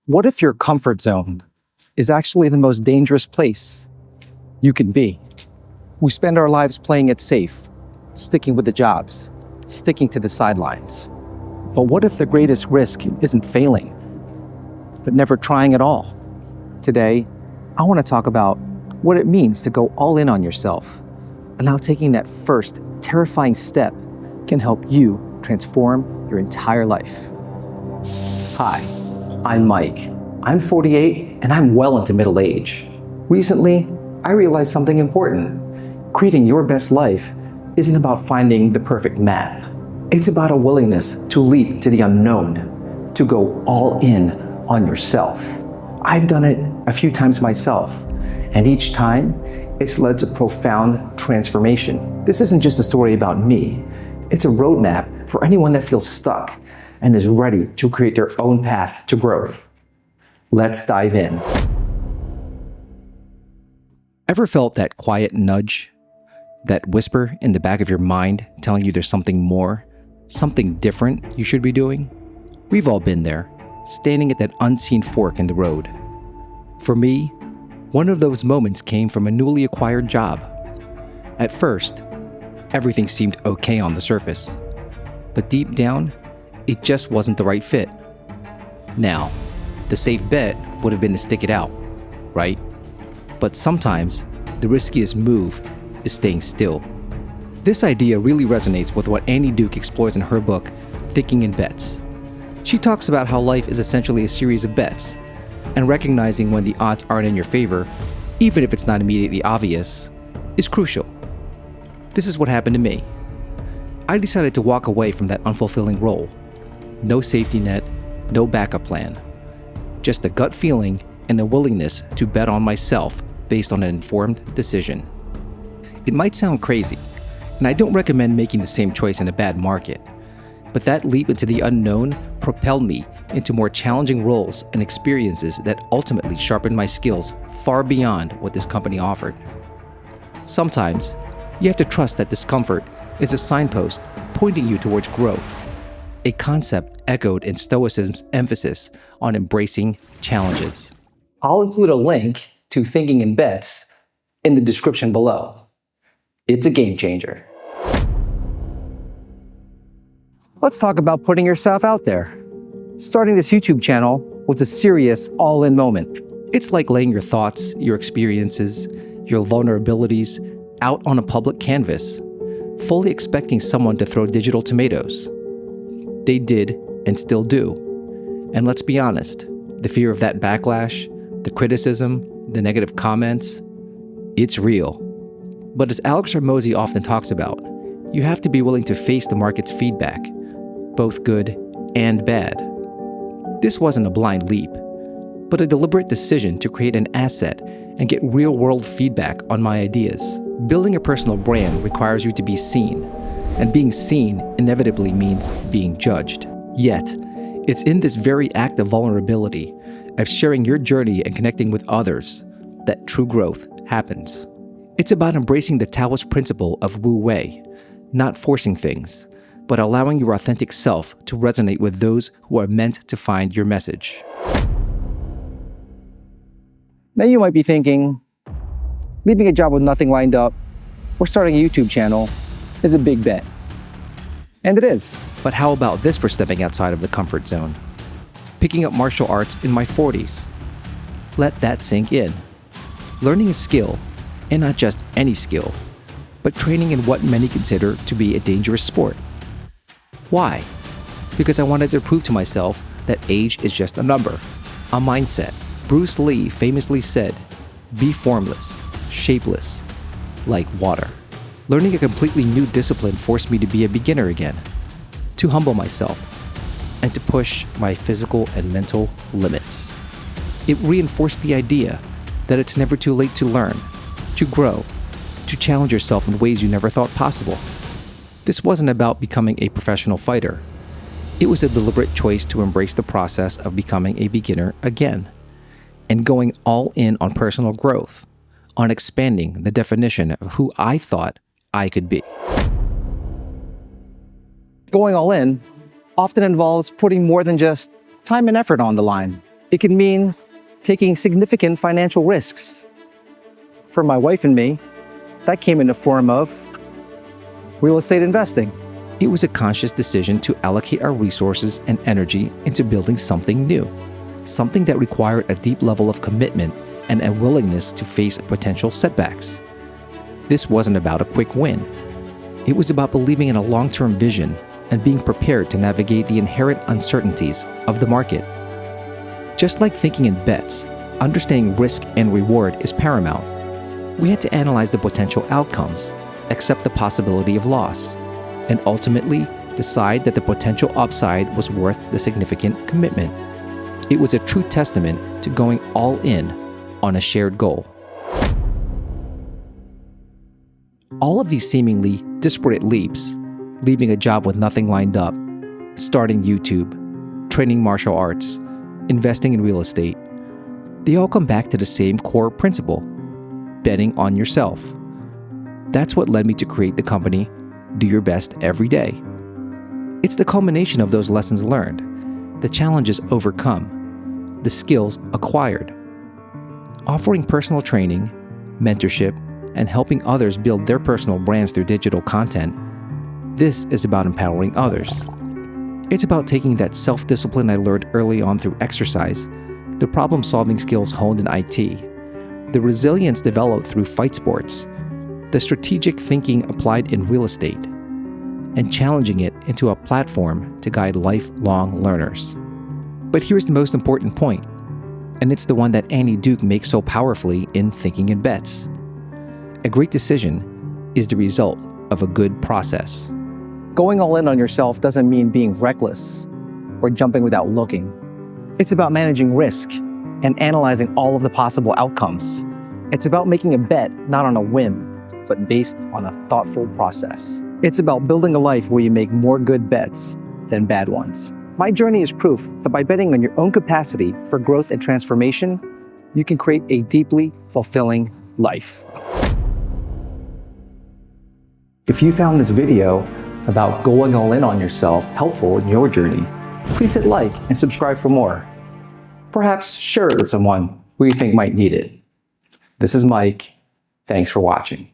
What if your comfort zone is actually the most dangerous place you can be? We spend our lives playing it safe, sticking with the jobs, sticking to the sidelines. But what if the greatest risk isn't failing, but never trying at all? Today, I want to talk about what it means to go all in on yourself and how taking that first terrifying step can help you transform your entire life. Hi, I'm Mike. I'm 48 and I'm well into middle age. Recently, I realized something important. Creating your best life isn't about finding the perfect map. It's about a willingness to leap to the unknown, to go all in on yourself. I've done it a few times myself, and each time, it's led to profound transformation. This isn't just a story about me. It's a roadmap for anyone that feels stuck and is ready to create their own path to growth. Let's dive in. Ever felt that quiet nudge? That whisper in the back of your mind telling you there's something more, something different you should be doing? We've all been there, standing at that unseen fork in the road. For me, one of those moments came from a newly acquired job. At first, everything seemed okay on the surface, but deep down, it just wasn't the right fit. Now, the safe bet would have been to stick it out, right? But sometimes, the riskiest move is staying still. This idea really resonates with what Annie Duke explores in her book, Thinking in Bets. She talks about how life is essentially a series of bets, and recognizing when the odds aren't in your favor, even if it's not immediately obvious, is crucial. This is what happened to me. I decided to walk away from that unfulfilling role. No safety net, no backup plan. Just a gut feeling and a willingness to bet on myself based on an informed decision. It might sound crazy, and I don't recommend making the same choice in a bad market, but that leap into the unknown propelled me into more challenging roles and experiences that ultimately sharpened my skills far beyond what this company offered. Sometimes, you have to trust that discomfort is a signpost pointing you towards growth, a concept echoed in Stoicism's emphasis on embracing challenges. I'll include a link to Thinking in Bets in the description below. It's a game changer. Let's talk about putting yourself out there. Starting this YouTube channel was a serious all-in moment. It's like laying your thoughts, your experiences, your vulnerabilities out on a public canvas, fully expecting someone to throw digital tomatoes. They did and still do. And let's be honest, the fear of that backlash, the criticism, the negative comments, it's real. But as Alex Hormozi often talks about, you have to be willing to face the market's feedback, both good and bad. This wasn't a blind leap, but a deliberate decision to create an asset and get real-world feedback on my ideas. Building a personal brand requires you to be seen, and being seen inevitably means being judged. Yet, it's in this very act of vulnerability, of sharing your journey and connecting with others, that true growth happens. It's about embracing the Taoist principle of Wu Wei, not forcing things, but allowing your authentic self to resonate with those who are meant to find your message. Now you might be thinking, leaving a job with nothing lined up or starting a YouTube channel is a big bet. And it is. But how about this for stepping outside of the comfort zone? Picking up martial arts in my 40s. Let that sink in. Learning a skill, and not just any skill, but training in what many consider to be a dangerous sport. Why? Because I wanted to prove to myself that age is just a number, a mindset. Bruce Lee famously said, "Be formless, shapeless, like water." Learning a completely new discipline forced me to be a beginner again, to humble myself, and to push my physical and mental limits. It reinforced the idea that it's never too late to learn, to grow, to challenge yourself in ways you never thought possible. This wasn't about becoming a professional fighter. It was a deliberate choice to embrace the process of becoming a beginner again, and going all in on personal growth, on expanding the definition of who I thought I could be. Going all in often involves putting more than just time and effort on the line. It can mean taking significant financial risks. For my wife and me, that came in the form of real estate investing. It was a conscious decision to allocate our resources and energy into building something new, something that required a deep level of commitment and a willingness to face potential setbacks. This wasn't about a quick win. It was about believing in a long-term vision and being prepared to navigate the inherent uncertainties of the market. Just like thinking in bets, understanding risk and reward is paramount. We had to analyze the potential outcomes, accept the possibility of loss, and ultimately decide that the potential upside was worth the significant commitment. It was a true testament to going all in on a shared goal. All of these seemingly disparate leaps, leaving a job with nothing lined up, starting YouTube, training martial arts, investing in real estate, they all come back to the same core principle: betting on yourself. That's what led me to create the company Do Your Best Every Day. It's the culmination of those lessons learned, the challenges overcome, the skills acquired. Offering personal training, mentorship, and helping others build their personal brands through digital content, this is about empowering others. It's about taking that self-discipline I learned early on through exercise, the problem-solving skills honed in IT, the resilience developed through fight sports, the strategic thinking applied in real estate, and challenging it into a platform to guide lifelong learners. But here's the most important point, and it's the one that Annie Duke makes so powerfully in Thinking in Bets. A great decision is the result of a good process. Going all in on yourself doesn't mean being reckless or jumping without looking. It's about managing risk and analyzing all of the possible outcomes. It's about making a bet not on a whim, but based on a thoughtful process. It's about building a life where you make more good bets than bad ones. My journey is proof that by betting on your own capacity for growth and transformation, you can create a deeply fulfilling life. If you found this video about going all in on yourself helpful in your journey, please hit like and subscribe for more. Perhaps share it with someone who you think might need it. This is Mike. Thanks for watching.